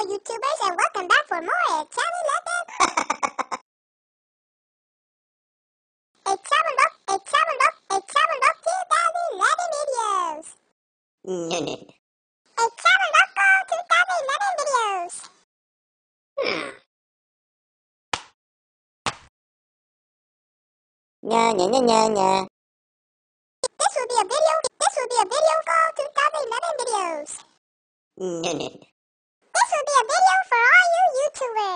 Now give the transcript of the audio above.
YouTubers, and welcome back for more Italian London. Italian Look 2011 videos. No. Italian Loco 2011 videos. No. This will be a video for 2011 videos. No. This will be a video for all you YouTubers.